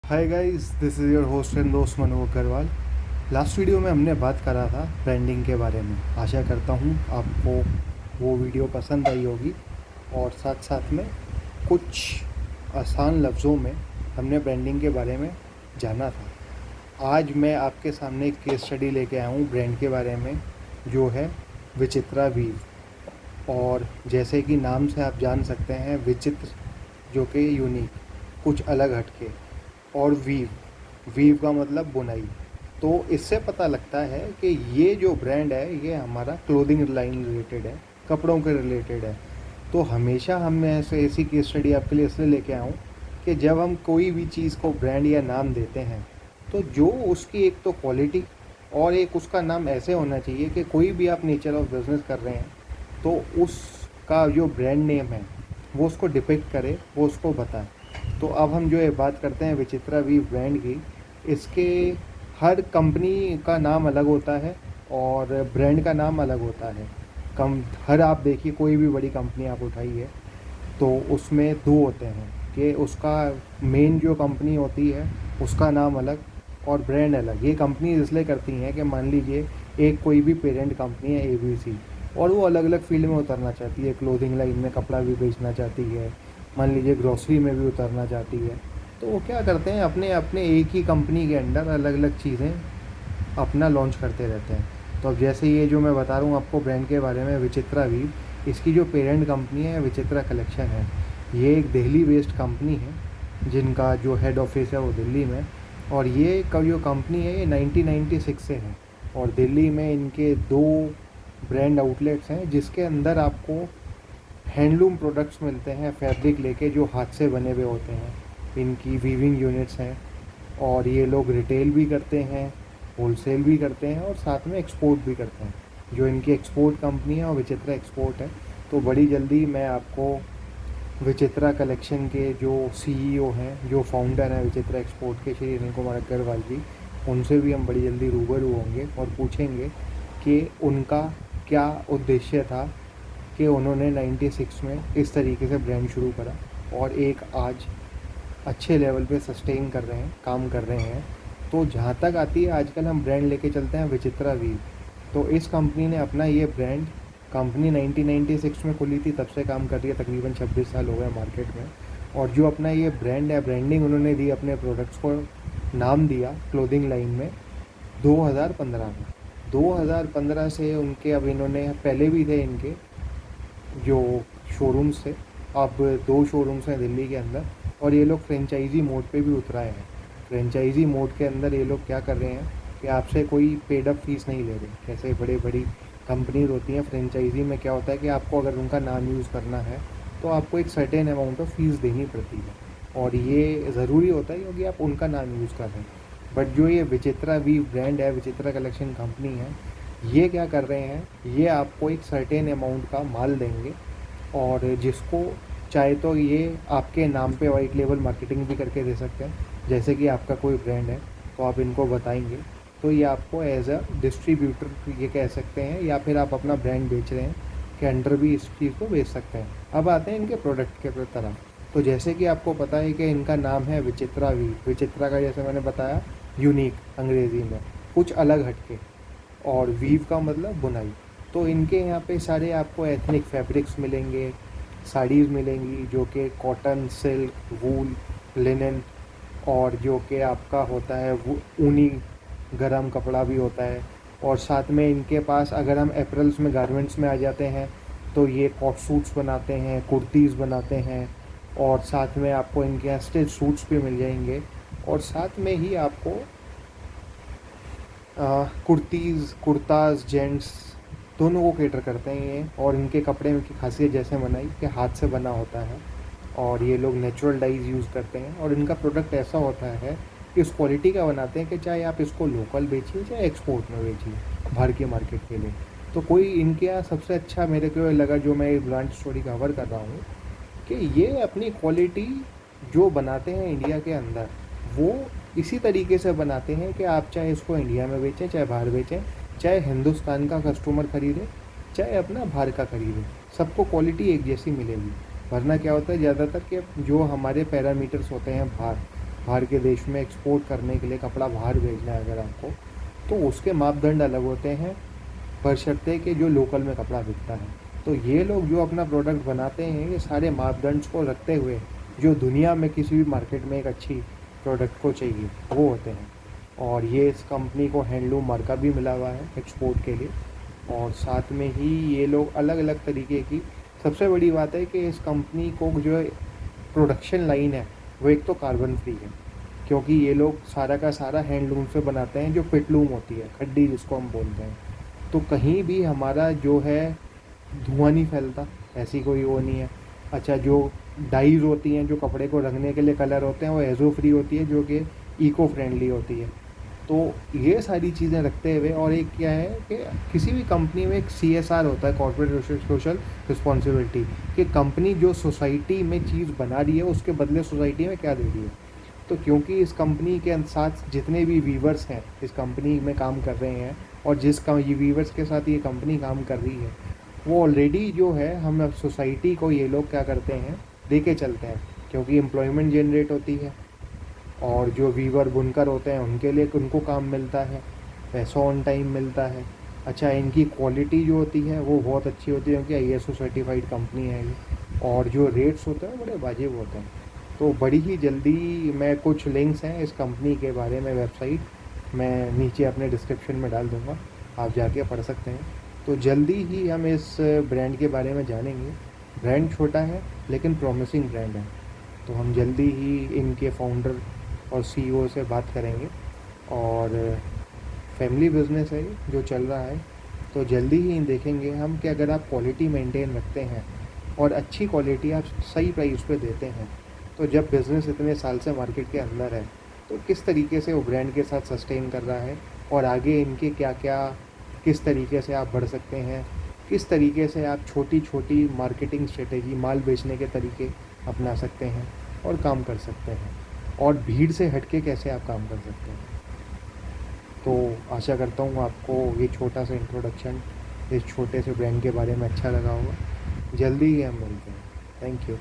Hi guys, this is your host and दोस्त Manu Agarwal. Last video में हमने बात करा था ब्रांडिंग के बारे में। आशा करता हूँ आपको वो वीडियो पसंद आई होगी और साथ साथ में कुछ आसान लफ्ज़ों में हमने ब्रांडिंग के बारे में जाना था। आज मैं आपके सामने एक केस स्टडी लेके आया हूँ ब्रांड के बारे में, जो है विचित्रा वीव। और जैसे कि नाम से आप जान सकते हैं, विचित्र जो कि यूनिक, कुछ अलग हटके, और वीव, वीव का मतलब बुनाई। तो इससे पता लगता है कि ये जो ब्रांड है ये हमारा क्लोथिंग लाइन रिलेटेड है, कपड़ों के रिलेटेड है। तो हमेशा हम ऐसी केस स्टडी आपके लिए इसलिए लेके आऊँ कि जब हम कोई भी चीज़ को ब्रांड या नाम देते हैं तो जो उसकी एक तो क्वालिटी और एक उसका नाम ऐसे होना चाहिए कि कोई भी आप नेचर ऑफ बिज़नेस कर रहे हैं तो उसका जो ब्रांड नेम है वो उसको डिपिक्ट करे, वो उसको बताए। तो अब हम जो है बात करते हैं विचित्रा वीव ब्रांड की। इसके हर कंपनी का नाम अलग होता है और ब्रांड का नाम अलग होता है। हर आप देखिए कोई भी बड़ी कंपनी आप उठाइए तो उसमें दो होते हैं कि उसका मेन जो कंपनी होती है उसका नाम अलग और ब्रांड अलग। ये कंपनी इसलिए करती हैं कि मान लीजिए एक कोई भी पेरेंट कंपनी है ABC, और वो अलग अलग फील्ड में उतरना चाहती है, क्लोथिंग लाइन में कपड़ा भी बेचना चाहती है, मान लीजिए ग्रोसरी में भी उतरना चाहती है। तो वो क्या करते हैं, अपने अपने एक ही कंपनी के अंडर अलग अलग चीज़ें अपना लॉन्च करते रहते हैं। तो अब जैसे ये जो मैं बता रहा हूँ आपको ब्रांड के बारे में, विचित्रा वीव, इसकी जो पेरेंट कंपनी है विचित्रा कलेक्शन है। ये एक दिल्ली बेस्ड कंपनी है जिनका जो हेड ऑफिस है वो दिल्ली में। और ये का जो कंपनी है ये 1996 से है और दिल्ली में इनके दो ब्रांड आउटलेट्स हैं जिसके अंदर आपको हैंडलूम प्रोडक्ट्स मिलते हैं, फैब्रिक लेके जो हाथ से बने हुए होते हैं। इनकी वीविंग यूनिट्स हैं और ये लोग रिटेल भी करते हैं, होलसेल भी करते हैं और साथ में एक्सपोर्ट भी करते हैं। जो इनकी एक्सपोर्ट कंपनी है और विचित्रा एक्सपोर्ट है। तो बड़ी जल्दी मैं आपको विचित्रा कलेक्शन के जो CEO हैं, जो फाउंडर हैं विचित्रा एक्सपोर्ट के, श्री अनिल कुमार अग्रवाल जी, उनसे भी हम बड़ी जल्दी रूबरू होंगे और पूछेंगे कि उनका क्या उद्देश्य था कि उन्होंने 96 में इस तरीके से ब्रांड शुरू करा और एक आज अच्छे लेवल पे सस्टेन कर रहे हैं, काम कर रहे हैं। तो जहाँ तक आती है, आजकल हम ब्रांड लेके चलते हैं विचित्रा वीव। तो इस कंपनी ने अपना ये ब्रांड, कंपनी 1996 में खुली थी, तब से काम कर रही है, तकरीबन 26 साल हो गए मार्केट में। और जो अपना ये ब्रांड है, ब्रांडिंग उन्होंने दी, अपने प्रोडक्ट्स को नाम दिया क्लोथिंग लाइन में 2015 में। 2015 से उनके, अब इन्होंने पहले भी थे इनके जो शोरूम्स थे, अब दो शोरूम्स हैं दिल्ली के अंदर। और ये लोग फ्रेंचाइजी मोड पे भी उतराए हैं। फ्रेंचाइजी मोड के अंदर ये लोग क्या कर रहे हैं कि आपसे कोई पेड अप फीस नहीं ले रहे। जैसे बड़ी बड़ी कंपनीज होती हैं, फ्रेंचाइजी में क्या होता है कि आपको अगर उनका नाम यूज़ करना है तो आपको एक सर्टेन अमाउंट ऑफ फीस देनी पड़ती है और ये ज़रूरी होता है क्योंकि आप उनका नाम यूज़ कर रहे हैं। बट जो ये विचित्रा वी ब्रांड है, विचित्रा कलेक्शन कंपनी है, ये क्या कर रहे हैं, ये आपको एक सर्टेन अमाउंट का माल देंगे और जिसको चाहे तो ये आपके नाम पे वाइट लेबल मार्केटिंग भी करके दे सकते हैं। जैसे कि आपका कोई ब्रांड है तो आप इनको बताएंगे तो ये आपको एज अ डिस्ट्रीब्यूटर ये कह सकते हैं, या फिर आप अपना ब्रांड बेच रहे हैं के अंडर भी इस चीज़ को बेच सकते हैं। अब आते हैं इनके प्रोडक्ट के तरफ। तो जैसे कि आपको पता है कि इनका नाम है विचित्रा वी। विचित्रा का जैसे मैंने बताया यूनिक अंग्रेज़ी में, कुछ अलग हटके, और वीव का मतलब बुनाई। तो इनके यहाँ पे सारे आपको एथनिक फैब्रिक्स मिलेंगे, साड़ीज़ मिलेंगी जो कि कॉटन, सिल्क, वूल, लिनन, और जो कि आपका होता है वो ऊनी गरम कपड़ा भी होता है। और साथ में इनके पास अगर हम अप्रैल्स में, गारमेंट्स में आ जाते हैं तो ये कॉट सूट्स बनाते हैं, कुर्तीज़ बनाते हैं, और साथ में आपको इनके यहाँ स्टिच सूट्स भी मिल जाएंगे। और साथ में ही आपको कुर्तीज़, कुर्ताज़, जेंट्स दोनों को कैटर करते हैं ये। और इनके कपड़े की खासियत जैसे बनाई कि हाथ से बना होता है और ये लोग नेचुरल डाइज यूज़ करते हैं। और इनका प्रोडक्ट ऐसा होता है कि उस क्वालिटी का बनाते हैं कि चाहे आप इसको लोकल बेचिए चाहे एक्सपोर्ट में बेचिए बाहर के मार्केट के लिए। तो कोई इनके यहाँ सबसे अच्छा मेरे को लगा, जो मैं ब्रांड स्टोरी कवर कर रहा हूँ, कि ये अपनी क्वालिटी जो बनाते हैं इंडिया के अंदर, वो इसी तरीके से बनाते हैं कि आप चाहे इसको इंडिया में बेचें चाहे बाहर बेचें, चाहे हिंदुस्तान का कस्टमर ख़रीदे चाहे अपना बाहर का ख़रीदे, सबको क्वालिटी एक जैसी मिलेगी। वरना क्या होता है ज़्यादातर कि जो हमारे पैरामीटर्स होते हैं बाहर, बाहर के देश में एक्सपोर्ट करने के लिए, कपड़ा बाहर भेजना है अगर आपको, तो उसके मापदंड अलग होते हैं बशर्ते कि जो लोकल में कपड़ा बिकता है। तो ये लोग जो अपना प्रोडक्ट बनाते हैं, ये सारे मापदंड को रखते हुए जो दुनिया में किसी भी मार्केट में एक अच्छी प्रोडक्ट को चाहिए वो होते हैं। और ये इस कंपनी को हैंडलूम मार्का भी मिला हुआ है एक्सपोर्ट के लिए। और साथ में ही ये लोग अलग अलग तरीके की, सबसे बड़ी बात है कि इस कंपनी को जो प्रोडक्शन लाइन है वो एक तो कार्बन फ्री है, क्योंकि ये लोग सारा का सारा हैंडलूम से बनाते हैं, जो पिटलूम होती है, खड्डी जिसको हम बोलते हैं। तो कहीं भी हमारा जो है धुआं नहीं फैलता, ऐसी कोई वो नहीं है। अच्छा, जो डाइज होती हैं, जो कपड़े को रंगने के लिए कलर होते हैं, वो एजो फ्री होती है, जो कि इको फ्रेंडली होती है। तो ये सारी चीज़ें रखते हुए, और एक क्या है कि किसी भी कंपनी में एक CSR होता है, कॉर्पोरेट सोशल रिस्पॉन्सिबिलिटी, कि कंपनी जो सोसाइटी में चीज़ बना रही है उसके बदले सोसाइटी में क्या दे रही है। तो क्योंकि इस कंपनी के साथ जितने भी वीवर्स हैं इस कंपनी में काम कर रहे हैं, और ये वीवर्स के साथ ये कंपनी काम कर रही है, वो ऑलरेडी जो है हम अब सोसाइटी को ये लोग क्या करते हैं, दे के चलते हैं, क्योंकि एम्प्लॉयमेंट जनरेट होती है। और जो वीवर बुनकर होते हैं उनके लिए उनको काम मिलता है, पैसा ऑन टाइम मिलता है। अच्छा, इनकी क्वालिटी जो होती है वो बहुत अच्छी होती है, क्योंकि ISO सर्टिफाइड कंपनी है ये। और जो रेट्स होते हैं बड़े वाजिब होते हैं। तो बड़ी ही जल्दी मैं कुछ लिंक्स हैं इस कंपनी के बारे में, वेबसाइट मैं नीचे अपने डिस्क्रिप्शन में डाल दूँगा, आप जाके पढ़ सकते हैं। तो जल्दी ही हम इस ब्रांड के बारे में जानेंगे। ब्रांड छोटा है लेकिन प्रॉमिसिंग ब्रांड है। तो हम जल्दी ही इनके फाउंडर और CEO से बात करेंगे। और फैमिली बिजनेस है जो चल रहा है, तो जल्दी ही देखेंगे हम कि अगर आप क्वालिटी मेंटेन रखते हैं और अच्छी क्वालिटी आप सही प्राइस पे देते हैं, तो जब बिज़नेस इतने साल से मार्केट के अंदर है, तो किस तरीके से वो ब्रांड के साथ सस्टेन कर रहा है, और आगे इनके क्या क्या, किस तरीके से आप बढ़ सकते हैं, किस तरीके से आप छोटी छोटी मार्केटिंग स्ट्रेटेजी, माल बेचने के तरीके अपना सकते हैं और काम कर सकते हैं, और भीड़ से हट के कैसे आप काम कर सकते हैं। तो आशा करता हूँ आपको ये छोटा सा इंट्रोडक्शन इस छोटे से ब्रांड के बारे में अच्छा लगा होगा। जल्दी ही हम मिलते हैं। Thank you.